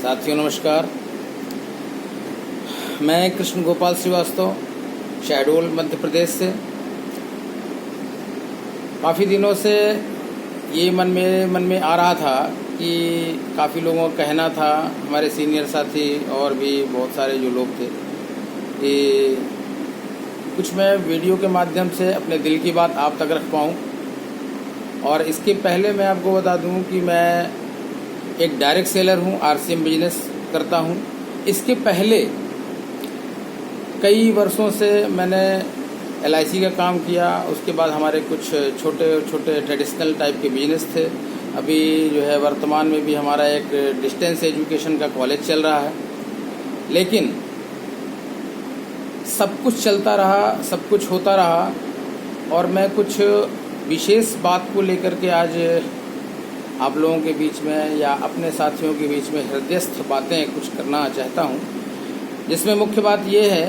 साथियों नमस्कार। मैं कृष्ण गोपाल श्रीवास्तव शहडोल मध्य प्रदेश से। काफ़ी दिनों से ये मन में आ रहा था कि काफ़ी लोगों का कहना था, हमारे सीनियर साथी और भी बहुत सारे जो लोग थे, कि कुछ मैं वीडियो के माध्यम से अपने दिल की बात आप तक रख पाऊँ। और इसके पहले मैं आपको बता दूं कि मैं एक डायरेक्ट सेलर हूं, आरसीएम बिजनेस करता हूं। इसके पहले कई वर्षों से मैंने एलआईसी का काम किया। उसके बाद हमारे कुछ छोटे छोटे ट्रेडिशनल टाइप के बिजनेस थे। अभी जो है वर्तमान में भी हमारा एक डिस्टेंस एजुकेशन का कॉलेज चल रहा है। लेकिन सब कुछ चलता रहा, सब कुछ होता रहा, और मैं कुछ विशेष बात को लेकर के आज आप लोगों के बीच में या अपने साथियों के बीच में हृदयस्थ बातें कुछ करना चाहता हूं। जिसमें मुख्य बात यह है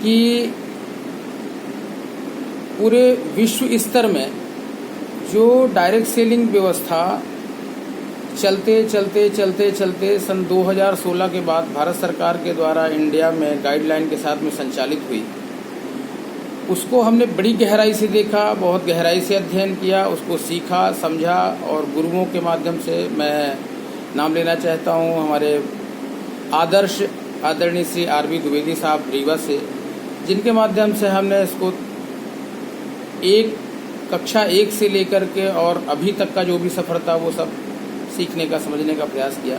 कि पूरे विश्व स्तर में जो डायरेक्ट सेलिंग व्यवस्था चलते सन 2016 के बाद भारत सरकार के द्वारा इंडिया में गाइडलाइन के साथ में संचालित हुई, उसको हमने बड़ी गहराई से देखा, बहुत गहराई से अध्ययन किया, उसको सीखा, समझा। और गुरुओं के माध्यम से मैं नाम लेना चाहता हूँ हमारे आदरणीय श्री आरबी द्विवेदी साहब रीवा से, जिनके माध्यम से हमने इसको कक्षा 1 से लेकर के और अभी तक का जो भी सफ़र था वो सब सीखने का, समझने का प्रयास किया।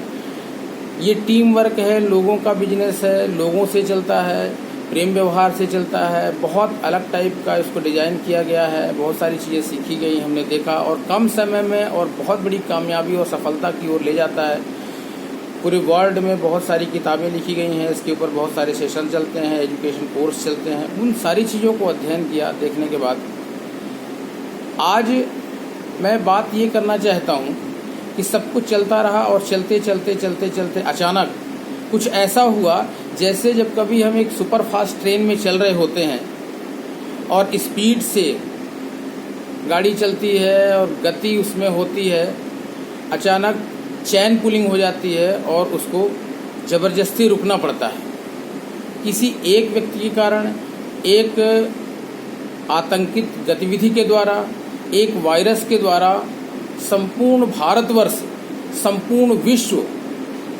ये टीम वर्क है, लोगों का बिजनेस है, लोगों से चलता है, प्रेम व्यवहार से चलता है। बहुत अलग टाइप का इसको डिज़ाइन किया गया है, बहुत सारी चीज़ें सीखी गई, हमने देखा, और कम समय में और बहुत बड़ी कामयाबी और सफलता की ओर ले जाता है। पूरे वर्ल्ड में बहुत सारी किताबें लिखी गई हैं, इसके ऊपर बहुत सारे सेशन चलते हैं, एजुकेशन कोर्स चलते हैं। उन सारी चीज़ों को अध्ययन किया, देखने के बाद आज मैं बात ये करना चाहता हूँ कि सब कुछ चलता रहा और चलते अचानक कुछ ऐसा हुआ जैसे जब कभी हम एक सुपर फास्ट ट्रेन में चल रहे होते हैं और स्पीड से गाड़ी चलती है और गति उसमें होती है, अचानक चैन पुलिंग हो जाती है और उसको ज़बरदस्ती रुकना पड़ता है। किसी एक व्यक्ति के कारण, एक आतंकित गतिविधि के द्वारा, एक वायरस के द्वारा संपूर्ण भारतवर्ष, संपूर्ण विश्व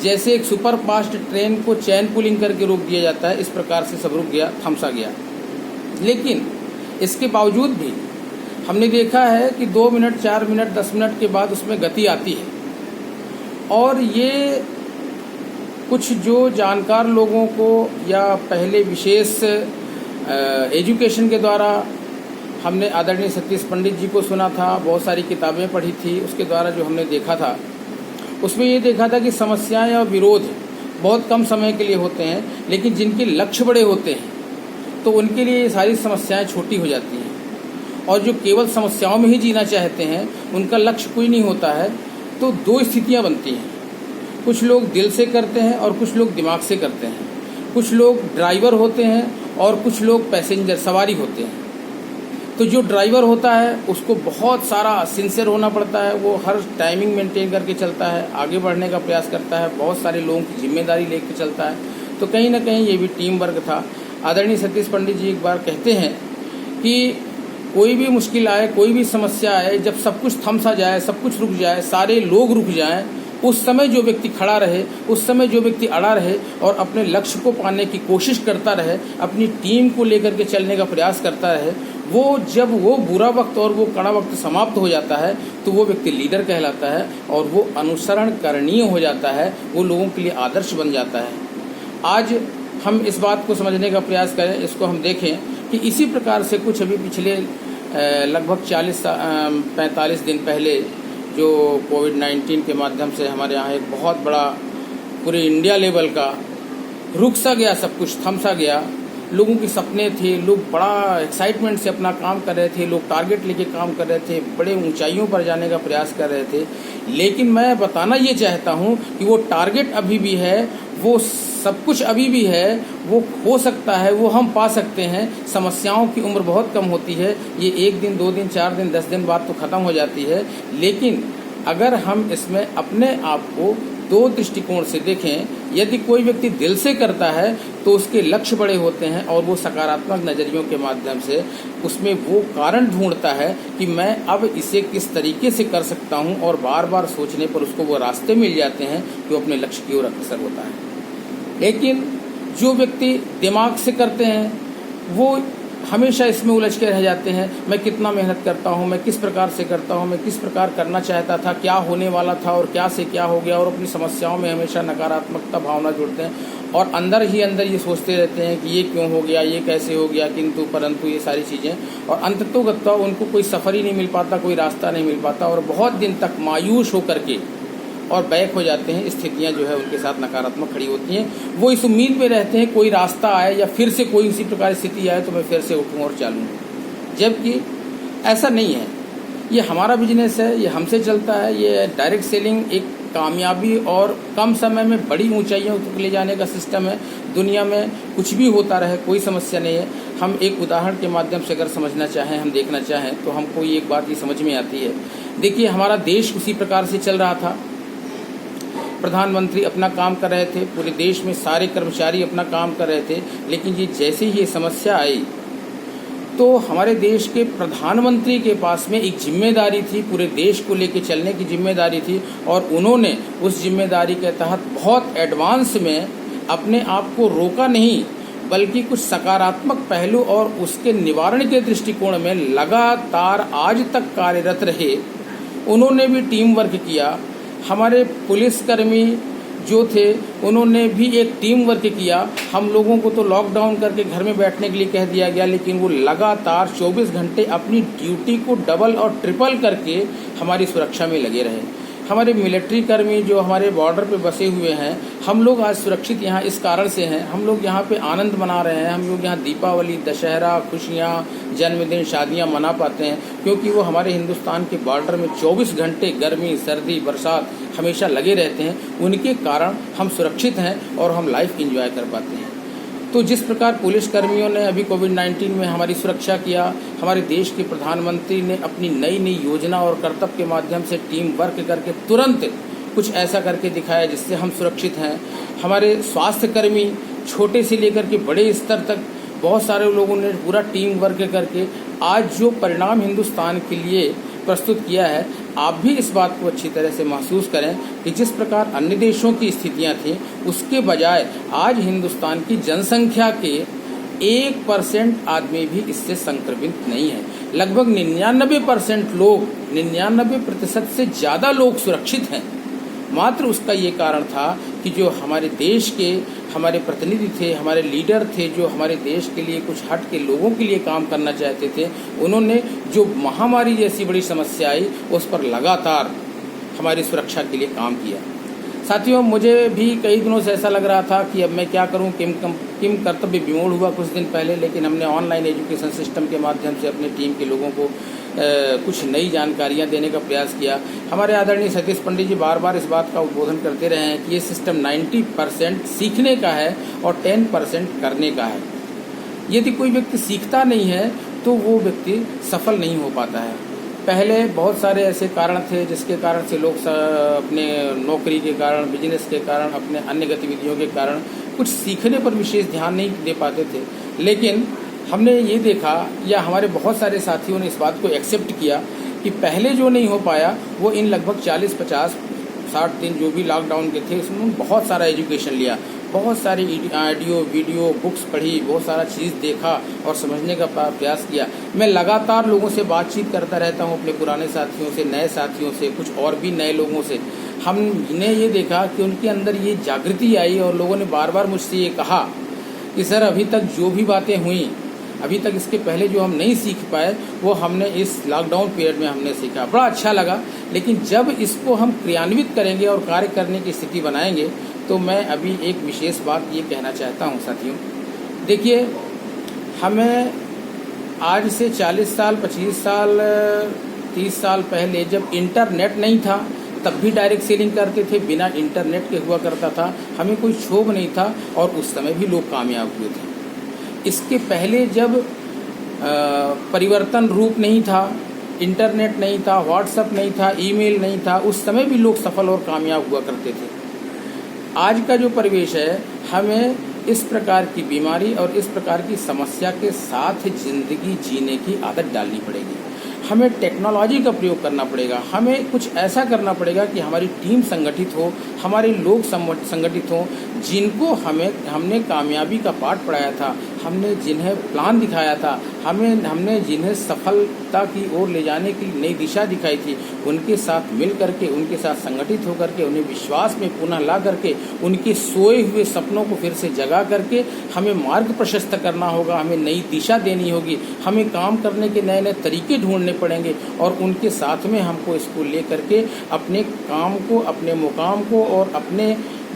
जैसे एक सुपर फास्ट ट्रेन को चैन पुलिंग करके रोक दिया जाता है, इस प्रकार से सब रुक गया, थमसा गया। लेकिन इसके बावजूद भी हमने देखा है कि 2 मिनट, 4 मिनट, 10 मिनट के बाद उसमें गति आती है। और ये कुछ जो जानकार लोगों को या पहले विशेष एजुकेशन के द्वारा हमने आदरणीय सतीश पंडित जी को सुना था, बहुत सारी किताबें पढ़ी थी, उसके द्वारा जो हमने देखा था, उसमें ये देखा था कि समस्याएं और विरोध बहुत कम समय के लिए होते हैं, लेकिन जिनके लक्ष्य बड़े होते हैं तो उनके लिए ये सारी समस्याएं छोटी हो जाती हैं। और जो केवल समस्याओं में ही जीना चाहते हैं, उनका लक्ष्य कोई नहीं होता है, तो 2 स्थितियां बनती हैं। कुछ लोग दिल से करते हैं और कुछ लोग दिमाग से करते हैं। कुछ लोग ड्राइवर होते हैं और कुछ लोग पैसेंजर, सवारी होते हैं। तो जो ड्राइवर होता है उसको बहुत सारा सिंसियर होना पड़ता है, वो हर टाइमिंग मेंटेन करके चलता है, आगे बढ़ने का प्रयास करता है, बहुत सारे लोगों की जिम्मेदारी लेकर चलता है। तो कहीं ना कहीं ये भी टीम वर्क था। आदरणीय सतीश पंडित जी एक बार कहते हैं कि कोई भी मुश्किल आए, कोई भी समस्या आए, जब सब कुछ थम सा जाए, सब कुछ रुक जाए, सारे लोग रुक जाएं, उस समय जो व्यक्ति खड़ा रहे, उस समय जो व्यक्ति अड़ा रहे और अपने लक्ष्य को पाने की कोशिश करता रहे, अपनी टीम को लेकर के चलने का प्रयास करता रहे, वो जब वो बुरा वक्त और वो कड़ा वक्त समाप्त हो जाता है तो वो व्यक्ति लीडर कहलाता है और वो अनुसरण करणीय हो जाता है, वो लोगों के लिए आदर्श बन जाता है। आज हम इस बात को समझने का प्रयास करें, इसको हम देखें कि इसी प्रकार से कुछ अभी पिछले लगभग 40-45 दिन पहले जो कोविड-19 के माध्यम से हमारे यहाँ एक बहुत बड़ा पूरे इंडिया लेवल का रुक सा गया, सब कुछ थम सा गया। लोगों के सपने थे, लोग बड़ा एक्साइटमेंट से अपना काम कर रहे थे, लोग टारगेट लेके काम कर रहे थे, बड़े ऊंचाइयों पर जाने का प्रयास कर रहे थे। लेकिन मैं बताना ये चाहता हूँ कि वो टारगेट अभी भी है, वो सब कुछ अभी भी है, वो हो सकता है, वो हम पा सकते हैं। समस्याओं की उम्र बहुत कम होती है, ये 1 दिन, 2 दिन, 4 दिन, 10 दिन बाद तो ख़त्म हो जाती है। लेकिन अगर हम इसमें अपने आप को दो दृष्टिकोण से देखें, यदि कोई व्यक्ति दिल से करता है तो उसके लक्ष्य बड़े होते हैं और वो सकारात्मक नज़रियों के माध्यम से उसमें वो कारण ढूंढता है कि मैं अब इसे किस तरीके से कर सकता हूं, और बार बार सोचने पर उसको वो रास्ते मिल जाते हैं कि वो अपने लक्ष्य की ओर अग्रसर होता है। लेकिन जो व्यक्ति दिमाग से करते हैं वो हमेशा इसमें उलझ के रह जाते हैं, मैं कितना मेहनत करता हूँ, मैं किस प्रकार से करता हूँ, मैं किस प्रकार करना चाहता था, क्या होने वाला था और क्या से क्या हो गया, और अपनी समस्याओं में हमेशा नकारात्मकता भावना जुड़ते हैं और अंदर ही अंदर ये सोचते रहते हैं कि ये क्यों हो गया, ये कैसे हो गया, किंतु परंतु ये सारी चीज़ें, और अंततोगत्वा उनको कोई सफ़र ही नहीं मिल पाता, कोई रास्ता नहीं मिल पाता और बहुत दिन तक मायूस होकर के और बैक हो जाते हैं। स्थितियां जो है उनके साथ नकारात्मक खड़ी होती हैं। वो इस उम्मीद में रहते हैं कोई रास्ता आए या फिर से कोई इसी प्रकार स्थिति आए तो मैं फिर से उठूँ और चालूँ, जबकि ऐसा नहीं है। ये हमारा बिजनेस है, ये हमसे चलता है। ये डायरेक्ट सेलिंग एक कामयाबी और कम समय में बड़ी ऊंचाइयों तक ले जाने का सिस्टम है। दुनिया में कुछ भी होता रहे, कोई समस्या नहीं है। हम एक उदाहरण के माध्यम से अगर समझना चाहें, हम देखना चाहें तो हमको ये एक बात ये समझ में आती है। देखिए, हमारा देश उसी प्रकार से चल रहा था। प्रधानमंत्री अपना काम कर रहे थे, पूरे देश में सारे कर्मचारी अपना काम कर रहे थे, लेकिन ये जैसे ही ये समस्या आई तो हमारे देश के प्रधानमंत्री के पास में एक जिम्मेदारी थी, पूरे देश को लेकर चलने की जिम्मेदारी थी, और उन्होंने उस जिम्मेदारी के तहत बहुत एडवांस में अपने आप को रोका नहीं, बल्कि कुछ सकारात्मक पहलू और उसके निवारण के दृष्टिकोण में लगातार आज तक कार्यरत रहे। उन्होंने भी टीम वर्क किया। हमारे पुलिसकर्मी जो थे उन्होंने भी एक टीम वर्क किया। हम लोगों को तो लॉकडाउन करके घर में बैठने के लिए कह दिया गया, लेकिन वो लगातार 24 घंटे अपनी ड्यूटी को डबल और ट्रिपल करके हमारी सुरक्षा में लगे रहे। हमारे मिलिट्री कर्मी जो हमारे बॉर्डर पे बसे हुए हैं, हम लोग आज सुरक्षित यहाँ इस कारण से हैं। हम लोग यहाँ पे आनंद मना रहे हैं। हम लोग यहाँ दीपावली, दशहरा, खुशियाँ, जन्मदिन, शादियाँ मना पाते हैं, क्योंकि वो हमारे हिंदुस्तान के बॉर्डर में 24 घंटे गर्मी, सर्दी, बरसात हमेशा लगे रहते हैं। उनके कारण हम सुरक्षित हैं और हम लाइफ एंजॉय कर पाते हैं। तो जिस प्रकार पुलिस कर्मियों ने अभी कोविड-19 में हमारी सुरक्षा किया, हमारे देश के प्रधानमंत्री ने अपनी नई नई योजना और कर्तव्य के माध्यम से टीम वर्क करके तुरंत कुछ ऐसा करके दिखाया जिससे हम सुरक्षित हैं। हमारे स्वास्थ्य कर्मी छोटे से लेकर के बड़े स्तर तक बहुत सारे लोगों ने पूरा टीम वर्क करके आज जो परिणाम हिंदुस्तान के लिए प्रस्तुत किया है, आप भी इस बात को अच्छी तरह से महसूस करें कि जिस प्रकार अन्य देशों की स्थितियां थी, उसके बजाय आज हिंदुस्तान की जनसंख्या के 1% आदमी भी इससे संक्रमित नहीं है। लगभग 99% लोग, 99% से ज़्यादा लोग सुरक्षित हैं। मात्र उसका ये कारण था कि जो हमारे देश के हमारे प्रतिनिधि थे, हमारे लीडर थे, जो हमारे देश के लिए कुछ हट के लोगों के लिए काम करना चाहते थे, उन्होंने जो महामारी जैसी बड़ी समस्या आई उस पर लगातार हमारी सुरक्षा के लिए काम किया। साथियों, मुझे भी कई दिनों से ऐसा लग रहा था कि अब मैं क्या करूं, किम कर्तव्य विमोड़ हुआ कुछ दिन पहले, लेकिन हमने ऑनलाइन एजुकेशन सिस्टम के माध्यम से अपने टीम के लोगों को कुछ नई जानकारियां देने का प्रयास किया। हमारे आदरणीय सतीश पंडित जी बार बार इस बात का उद्बोधन करते रहे हैं कि ये सिस्टम 90% सीखने का है और 10% करने का है। यदि कोई व्यक्ति सीखता नहीं है तो वो व्यक्ति सफल नहीं हो पाता है। पहले बहुत सारे ऐसे कारण थे जिसके कारण से लोग अपने नौकरी के कारण, बिजनेस के कारण, अपने अन्य गतिविधियों के कारण कुछ सीखने पर विशेष ध्यान नहीं दे पाते थे। लेकिन हमने ये देखा, या हमारे बहुत सारे साथियों ने इस बात को एक्सेप्ट किया कि पहले जो नहीं हो पाया वो इन लगभग 40, 50, 60 दिन जो भी लॉकडाउन के थे उसमें बहुत सारा एजुकेशन लिया, बहुत सारी ऑडियो, वीडियो, बुक्स पढ़ी, बहुत सारा चीज़ देखा और समझने का प्रयास किया। मैं लगातार लोगों से बातचीत करता रहता हूँ, अपने पुराने साथियों से, नए साथियों से, कुछ और भी नए लोगों से। हमने ये देखा कि उनके अंदर ये जागृति आई और लोगों ने बार बार मुझसे ये कहा कि सर, अभी तक जो भी बातें हुई, अभी तक इसके पहले जो हम नहीं सीख पाए वो हमने इस लॉकडाउन पीरियड में हमने सीखा। बड़ा अच्छा लगा। लेकिन जब इसको हम क्रियान्वित करेंगे और कार्य करने की स्थिति बनाएंगे तो मैं अभी एक विशेष बात ये कहना चाहता हूँ साथियों। देखिए, हमें आज से 40 साल, 25 साल, 30 साल पहले जब इंटरनेट नहीं था तब भी डायरेक्ट सेलिंग करते थे, बिना इंटरनेट के हुआ करता था। हमें कोई क्षोभ नहीं था और उस समय भी लोग कामयाब हुए थे। इसके पहले जब परिवर्तन रूप नहीं था, इंटरनेट नहीं था, व्हाट्सएप नहीं था, ईमेल नहीं था, उस समय भी लोग सफल और कामयाब हुआ करते थे। आज का जो परिवेश है, हमें इस प्रकार की बीमारी और इस प्रकार की समस्या के साथ जिंदगी जीने की आदत डालनी पड़ेगी। हमें टेक्नोलॉजी का प्रयोग करना पड़ेगा। हमें कुछ ऐसा करना पड़ेगा कि हमारी टीम संगठित हो, हमारे लोग संगठित हों, जिनको हमने कामयाबी का पाठ पढ़ाया था, हमने जिन्हें प्लान दिखाया था, हमने जिन्हें सफलता की ओर ले जाने की नई दिशा दिखाई थी, उनके साथ मिल करके, उनके साथ संगठित होकर के, उन्हें विश्वास में पुनः ला करके, उनके सोए हुए सपनों को फिर से जगा करके हमें मार्ग प्रशस्त करना होगा, हमें नई दिशा देनी होगी, हमें काम करने के नए नए तरीके ढूंढने पड़ेंगे और उनके साथ में हमको इसको ले करके अपने काम को, अपने मुकाम को और अपने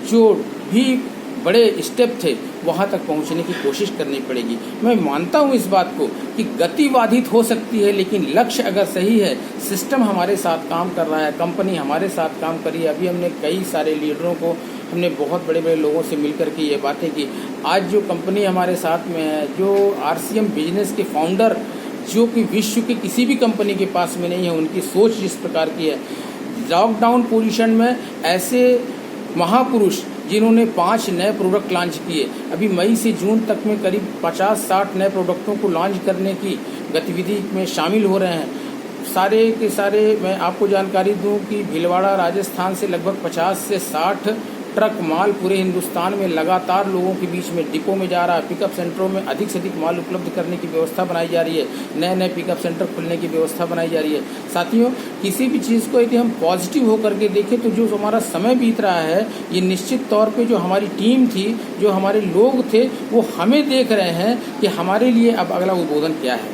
जो भी बड़े स्टेप थे वहाँ तक पहुँचने की कोशिश करनी पड़ेगी। मैं मानता हूँ इस बात को कि गति बाधित हो सकती है, लेकिन लक्ष्य अगर सही है, सिस्टम हमारे साथ काम कर रहा है, कंपनी हमारे साथ काम कर रही है। अभी हमने कई सारे लीडरों को, हमने बहुत बड़े बड़े लोगों से मिल करके ये बातें की। आज जो कंपनी हमारे साथ में है, जो RCM बिजनेस के फाउंडर, जो कि विश्व के किसी भी कंपनी के पास में नहीं है, उनकी सोच जिस प्रकार की है, लॉकडाउन पोजीशन में ऐसे महापुरुष जिन्होंने 5 नए प्रोडक्ट लॉन्च किए, अभी मई से जून तक में करीब 50-60 नए प्रोडक्टों को लॉन्च करने की गतिविधि में शामिल हो रहे हैं। सारे के सारे मैं आपको जानकारी दूं कि भीलवाड़ा राजस्थान से लगभग 50 से 60 ट्रक माल पूरे हिंदुस्तान में लगातार लोगों के बीच में डिपो में जा रहा है। पिकअप सेंटरों में अधिक से अधिक माल उपलब्ध करने की व्यवस्था बनाई जा रही है, नए नए पिकअप सेंटर खुलने की व्यवस्था बनाई जा रही है। साथियों, किसी भी चीज़ को यदि हम पॉजिटिव होकर के देखें तो जो हमारा समय बीत रहा है, ये निश्चित तौर पे जो हमारी टीम थी, जो हमारे लोग थे, वो हमें देख रहे हैं कि हमारे लिए अब अगला उद्बोधन क्या है।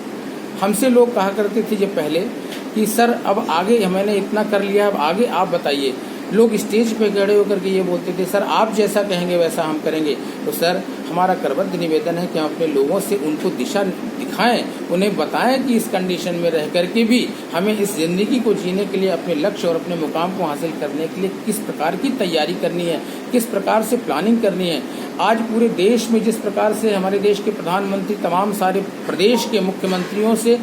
हमसे लोग कहा करते थे जब पहले कि सर अब आगे मैंने इतना कर लिया, अब आगे आप बताइए। लोग स्टेज पे खड़े होकर के ये बोलते थे, सर आप जैसा कहेंगे वैसा हम करेंगे। तो सर, हमारा करबद्ध निवेदन है कि हम अपने लोगों से उनको दिशा दिखाएं, उन्हें बताएं कि इस कंडीशन में रह करके भी हमें इस ज़िंदगी को जीने के लिए, अपने लक्ष्य और अपने मुकाम को हासिल करने के लिए किस प्रकार की तैयारी करनी है, किस प्रकार से प्लानिंग करनी है। आज पूरे देश में जिस प्रकार से हमारे देश के प्रधानमंत्री तमाम सारे प्रदेश के मुख्यमंत्रियों से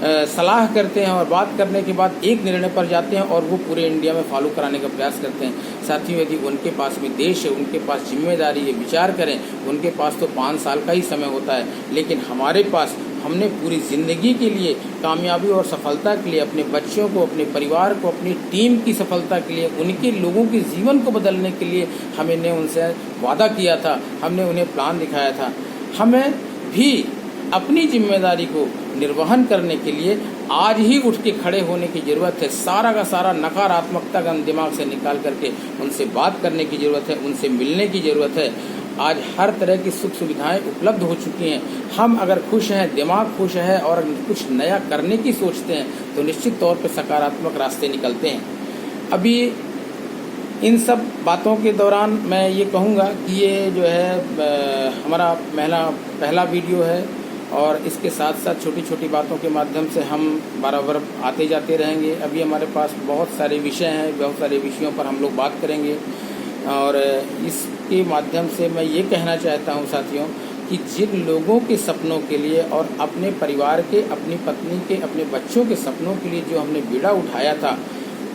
सलाह करते हैं और बात करने के बाद एक निर्णय पर जाते हैं और वो पूरे इंडिया में फॉलो कराने का प्रयास करते हैं। साथियों, यदि उनके पास में देश है, उनके पास जिम्मेदारी है, विचार करें। उनके पास तो 5 साल का ही समय होता है, लेकिन हमारे पास हमने पूरी ज़िंदगी के लिए, कामयाबी और सफलता के लिए, अपने बच्चों को, अपने परिवार को, अपनी टीम की सफलता के लिए, उनके लोगों के जीवन को बदलने के लिए हमने उनसे वादा किया था, हमने उन्हें प्लान दिखाया था। हमें भी अपनी जिम्मेदारी को निर्वहन करने के लिए आज ही उठ के खड़े होने की ज़रूरत है। सारा का सारा नकारात्मकता का दिमाग से निकाल करके उनसे बात करने की ज़रूरत है, उनसे मिलने की ज़रूरत है। आज हर तरह की सुख सुविधाएं उपलब्ध हो चुकी हैं। हम अगर खुश हैं, दिमाग खुश है और कुछ नया करने की सोचते हैं तो निश्चित तौर पर सकारात्मक रास्ते निकलते हैं। अभी इन सब बातों के दौरान मैं ये कहूँगा कि ये जो है हमारा पहला वीडियो है और इसके साथ साथ छोटी छोटी बातों के माध्यम से हम बराबर आते जाते रहेंगे। अभी हमारे पास बहुत सारे विषय हैं, बहुत सारे विषयों पर हम लोग बात करेंगे और इसके माध्यम से मैं ये कहना चाहता हूँ साथियों कि जिन लोगों के सपनों के लिए और अपने परिवार के, अपनी पत्नी के, अपने बच्चों के सपनों के लिए जो हमने बीड़ा उठाया था,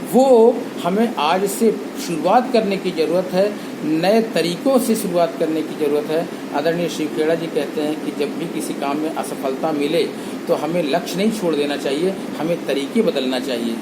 वो हमें आज से शुरुआत करने की ज़रूरत है, नए तरीक़ों से शुरुआत करने की ज़रूरत है। आदरणीय श्री खेड़ा जी कहते हैं कि जब भी किसी काम में असफलता मिले तो हमें लक्ष्य नहीं छोड़ देना चाहिए, हमें तरीके बदलना चाहिए।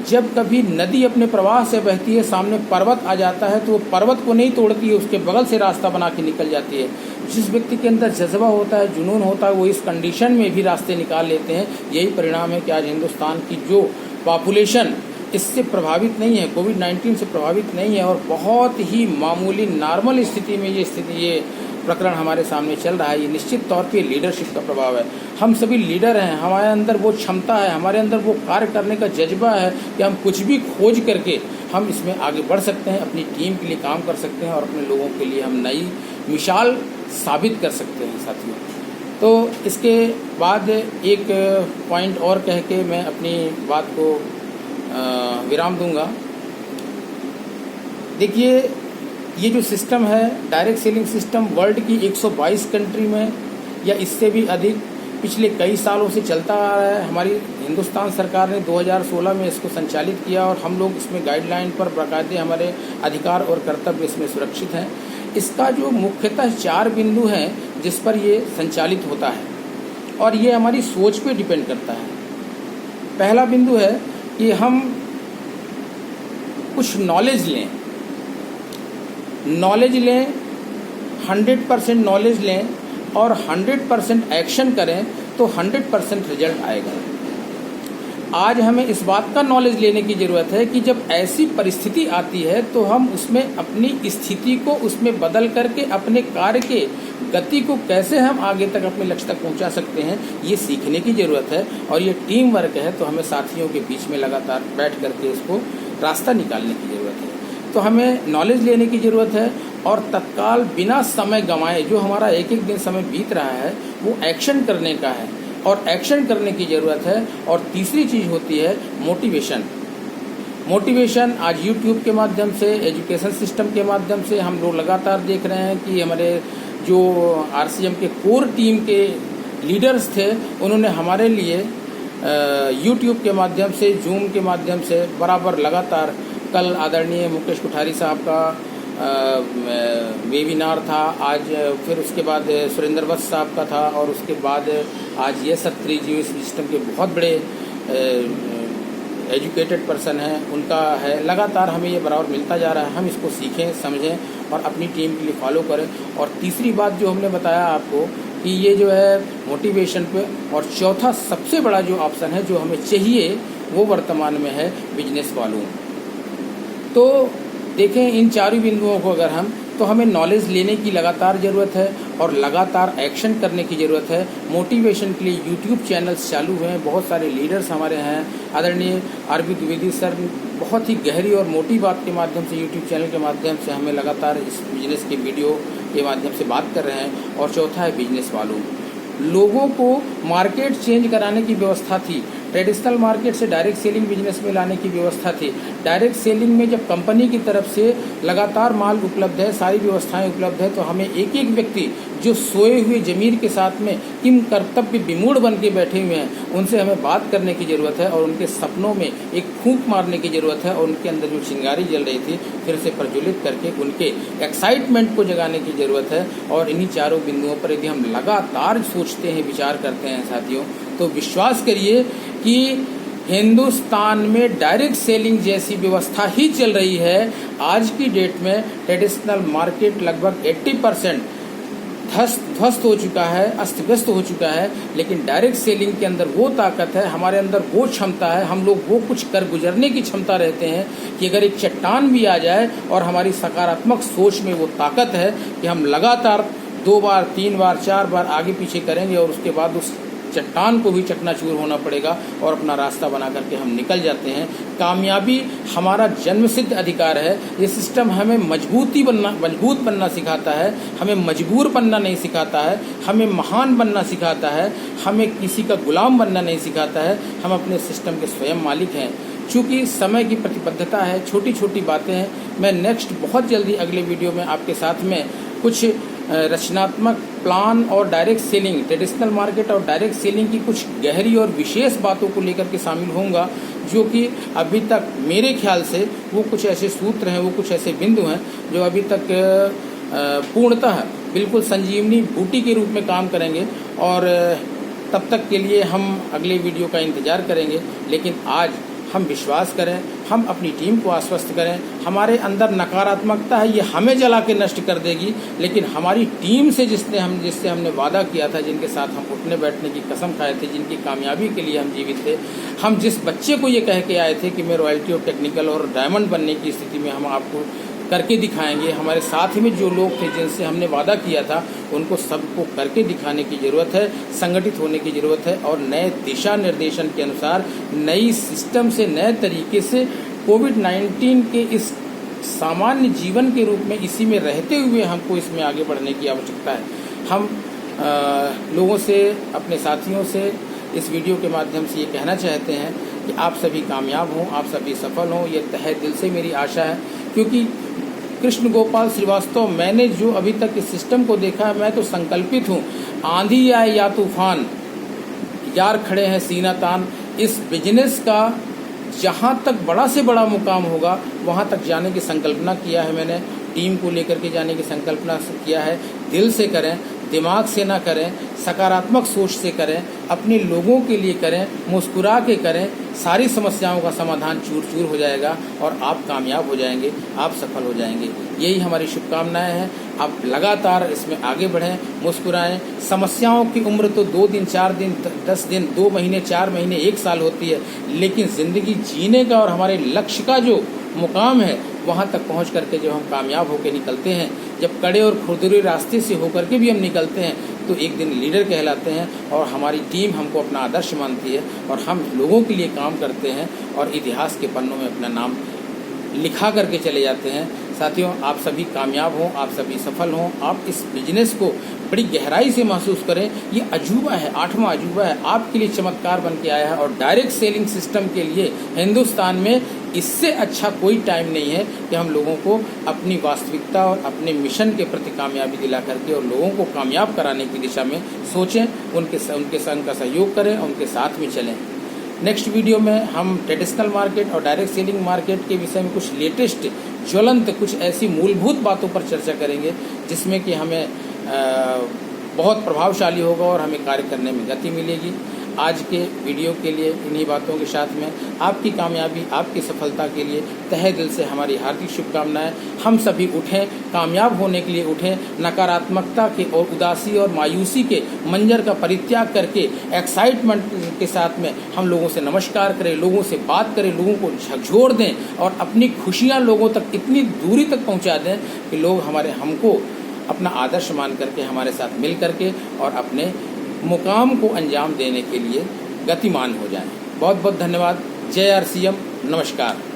जब कभी नदी अपने प्रवाह से बहती है, सामने पर्वत आ जाता है तो वो पर्वत को नहीं तोड़ती है, उसके बगल से रास्ता बना के निकल जाती है। जिस व्यक्ति के अंदर जज्बा होता है, जुनून होता है, वो इस कंडीशन में भी रास्ते निकाल लेते हैं। यही परिणाम है कि आज हिंदुस्तान की जो पॉपुलेशन इससे प्रभावित नहीं है, कोविड-19 से प्रभावित नहीं है और बहुत ही मामूली नॉर्मल स्थिति में ये प्रकरण हमारे सामने चल रहा है। ये निश्चित तौर पे लीडरशिप का प्रभाव है। हम सभी लीडर हैं, हमारे अंदर वो क्षमता है, हमारे अंदर वो कार्य करने का जज्बा है कि हम कुछ भी खोज करके हम इसमें आगे बढ़ सकते हैं, अपनी टीम के लिए काम कर सकते हैं और अपने लोगों के लिए हम नई मिसाल साबित कर सकते हैं साथियों। तो इसके बाद एक पॉइंट और कह के मैं अपनी बात को विराम दूंगा। देखिए, ये जो सिस्टम है, डायरेक्ट सेलिंग सिस्टम, वर्ल्ड की 122 कंट्री में या इससे भी अधिक पिछले कई सालों से चलता आ रहा है। हमारी हिंदुस्तान सरकार ने 2016 में इसको संचालित किया और हम लोग इसमें गाइडलाइन पर बाकायदे हमारे अधिकार और कर्तव्य इसमें सुरक्षित हैं। इसका जो मुख्यतः 4 बिंदु हैं जिस पर ये संचालित होता है और ये हमारी सोच पे डिपेंड करता है। पहला बिंदु है कि हम कुछ नॉलेज लें, 100% नॉलेज लें और 100% एक्शन करें तो 100% रिजल्ट आएगा। आज हमें इस बात का नॉलेज लेने की ज़रूरत है कि जब ऐसी परिस्थिति आती है तो हम उसमें अपनी स्थिति को उसमें बदल करके अपने कार्य के गति को कैसे हम आगे तक अपने लक्ष्य तक पहुंचा सकते हैं, ये सीखने की ज़रूरत है। और ये टीम वर्क है तो हमें साथियों के बीच में लगातार बैठ करके इसको रास्ता निकालने की ज़रूरत है। तो हमें नॉलेज लेने की ज़रूरत है और तत्काल बिना समय गंवाए जो हमारा एक एक दिन समय बीत रहा है वो एक्शन करने का है और एक्शन करने की ज़रूरत है। और तीसरी चीज़ होती है मोटिवेशन। आज यूट्यूब के माध्यम से, एजुकेशन सिस्टम के माध्यम से हम लोग लगातार देख रहे हैं कि हमारे जो RCM के कोर टीम के लीडर्स थे उन्होंने हमारे लिए यूट्यूब के माध्यम से, जूम के माध्यम से बराबर लगातार, कल आदरणीय मुकेश कोठारी साहब का वेबिनार था, आज फिर उसके बाद सुरेंद्र वत्स साहब का था और उसके बाद आज ये सत्री जी इस सिस्टम के बहुत बड़े एजुकेटेड पर्सन हैं, उनका है। लगातार हमें ये बराबर मिलता जा रहा है। हम इसको सीखें, समझें और अपनी टीम के लिए फॉलो करें। और तीसरी बात जो हमने बताया आपको कि ये जो है मोटिवेशन पे, और चौथा सबसे बड़ा जो ऑप्शन है जो हमें चाहिए वो वर्तमान में है बिजनेस वॉल्यूम। तो देखें इन चारों बिंदुओं को अगर हम, तो हमें नॉलेज लेने की लगातार ज़रूरत है और लगातार एक्शन करने की ज़रूरत है। मोटिवेशन के लिए यूट्यूब चैनल्स चालू हुए हैं, बहुत सारे लीडर्स हमारे हैं। आदरणीय RB द्विवेदी सर बहुत ही गहरी और मोटी बात के माध्यम से यूट्यूब चैनल के माध्यम से हमें लगातार इस बिजनेस के वीडियो के माध्यम से बात कर रहे हैं। और चौथा है बिजनेस वॉल्यूम। लोगों को मार्केट चेंज कराने की व्यवस्था थी, ट्रेडिशनल मार्केट से डायरेक्ट सेलिंग बिजनेस में लाने की व्यवस्था थी। डायरेक्ट सेलिंग में जब कंपनी की तरफ से लगातार माल उपलब्ध है, सारी व्यवस्थाएं उपलब्ध है, तो हमें एक एक व्यक्ति जो सोए हुए जमीर के साथ में किम कर्तव्य विमूढ़ बन के बैठे हुए हैं उनसे हमें बात करने की ज़रूरत है और उनके सपनों में एक फूंक मारने की ज़रूरत है और उनके अंदर जो चिंगारी जल रही थी फिर से प्रज्वलित करके उनके एक्साइटमेंट को जगाने की ज़रूरत है। और इन्हीं चारों बिंदुओं पर यदि हम लगातार सोचते हैं, विचार करते हैं साथियों, तो विश्वास करिए कि हिंदुस्तान में डायरेक्ट सेलिंग जैसी व्यवस्था ही चल रही है। आज की डेट में ट्रेडिशनल मार्केट लगभग 80% ध्वस्त हो चुका है, अस्त व्यस्त हो चुका है, लेकिन डायरेक्ट सेलिंग के अंदर वो ताकत है, हमारे अंदर वो क्षमता है, हम लोग वो कुछ कर गुजरने की क्षमता रहते हैं कि अगर एक चट्टान भी आ जाए और हमारी सकारात्मक सोच में वो ताकत है कि हम लगातार 2 बार 3 बार 4 बार आगे पीछे करेंगे और उसके बाद उस चट्टान को भी चकनाचूर होना पड़ेगा और अपना रास्ता बना करके हम निकल जाते हैं। कामयाबी हमारा जन्मसिद्ध अधिकार है। ये सिस्टम हमें मजबूत बनना सिखाता है, हमें मजबूर बनना नहीं सिखाता है, हमें महान बनना सिखाता है, हमें किसी का गुलाम बनना नहीं सिखाता है। हम अपने सिस्टम के स्वयं मालिक हैं। चूँकि समय की प्रतिबद्धता है, छोटी छोटी बातें हैं। मैं नेक्स्ट बहुत जल्दी अगले वीडियो में आपके साथ में कुछ रचनात्मक प्लान और डायरेक्ट सेलिंग, ट्रेडिशनल मार्केट और डायरेक्ट सेलिंग की कुछ गहरी और विशेष बातों को लेकर के शामिल होऊंगा, जो कि अभी तक मेरे ख्याल से वो कुछ ऐसे सूत्र हैं, वो कुछ ऐसे बिंदु हैं जो अभी तक पूर्णतः बिल्कुल संजीवनी बूटी के रूप में काम करेंगे। और तब तक के लिए हम अगले वीडियो का इंतज़ार करेंगे। लेकिन आज हम विश्वास करें, हम अपनी टीम को आश्वस्त करें। हमारे अंदर नकारात्मकता है, ये हमें जला के नष्ट कर देगी, लेकिन हमारी टीम से जिससे हमने वादा किया था, जिनके साथ हम उठने बैठने की कसम खाए थे, जिनकी कामयाबी के लिए हम जीवित थे, हम जिस बच्चे को ये कह के आए थे कि मैं रॉयल्टी और टेक्निकल और डायमंड बनने की स्थिति में हम आपको करके दिखाएंगे, हमारे साथ में जो लोग थे जिनसे हमने वादा किया था उनको सबको करके दिखाने की ज़रूरत है, संगठित होने की ज़रूरत है और नए दिशा निर्देशन के अनुसार, नई सिस्टम से, नए तरीके से कोविड-19 के इस सामान्य जीवन के रूप में इसी में रहते हुए हमको इसमें आगे बढ़ने की आवश्यकता है। हम लोगों से, अपने साथियों से इस वीडियो के माध्यम से ये कहना चाहते हैं कि आप सभी कामयाब हों, आप सभी सफल हों, ये तहे दिल से मेरी आशा है। क्योंकि कृष्ण गोपाल श्रीवास्तव, मैंने जो अभी तक इस सिस्टम को देखा है, मैं तो संकल्पित हूँ, आंधी आए या तूफान, यार खड़े हैं सीना तान, इस बिजनेस का जहाँ तक बड़ा से बड़ा मुकाम होगा वहाँ तक जाने की संकल्पना किया है मैंने। टीम को लेकर के जाने की संकल्पना किया है। दिल से करें, दिमाग से ना करें, सकारात्मक सोच से करें, अपने लोगों के लिए करें, मुस्कुरा के करें, सारी समस्याओं का समाधान चूर चूर हो जाएगा और आप कामयाब हो जाएंगे, आप सफल हो जाएंगे। यही हमारी शुभकामनाएं हैं। आप लगातार इसमें आगे बढ़ें, मुस्कुराएं। समस्याओं की उम्र तो 2 दिन, 4 दिन, 10 दिन, 2 महीने, 4 महीने, 1 साल होती है, लेकिन ज़िंदगी जीने का और हमारे लक्ष्य का जो मुकाम है वहाँ तक पहुँच करके जब हम कामयाब होकर निकलते हैं, जब कड़े और खुरदुरे रास्ते से होकर के भी हम निकलते हैं, तो एक दिन लीडर कहलाते हैं और हमारी टीम हमको अपना आदर्श मानती है और हम लोगों के लिए काम करते हैं और इतिहास के पन्नों में अपना नाम लिखा करके चले जाते हैं। साथियों, आप सभी कामयाब हों, आप सभी सफल हों, आप इस बिजनेस को बड़ी गहराई से महसूस करें। ये अजूबा है, 8वां अजूबा है, आपके लिए चमत्कार बन के आया है और डायरेक्ट सेलिंग सिस्टम के लिए हिंदुस्तान में इससे अच्छा कोई टाइम नहीं है कि हम लोगों को अपनी वास्तविकता और अपने मिशन के प्रति कामयाबी दिला करके और लोगों को कामयाब कराने की दिशा में सोचें, उनके संग का सहयोग करें, उनके साथ में चलें। नेक्स्ट वीडियो में हम ट्रेडिशनल मार्केट और डायरेक्ट सेलिंग मार्केट के विषय में कुछ लेटेस्ट ज्वलंत, कुछ ऐसी मूलभूत बातों पर चर्चा करेंगे जिसमें कि हमें बहुत प्रभावशाली होगा और हमें कार्य करने में गति मिलेगी। आज के वीडियो के लिए इन्हीं बातों के साथ में आपकी कामयाबी, आपकी सफलता के लिए तहे दिल से हमारी हार्दिक शुभकामनाएं। हम सभी उठें, कामयाब होने के लिए उठें, नकारात्मकता के और उदासी और मायूसी के मंजर का परित्याग करके एक्साइटमेंट के साथ में हम लोगों से नमस्कार करें, लोगों से बात करें, लोगों को झकझोर दें और अपनी खुशियाँ लोगों तक इतनी दूरी तक पहुँचा दें कि लोग हमको अपना आदर्श मान करके हमारे साथ मिल करके और अपने मुकाम को अंजाम देने के लिए गतिमान हो जाएं। बहुत बहुत धन्यवाद। जय RCM। नमस्कार।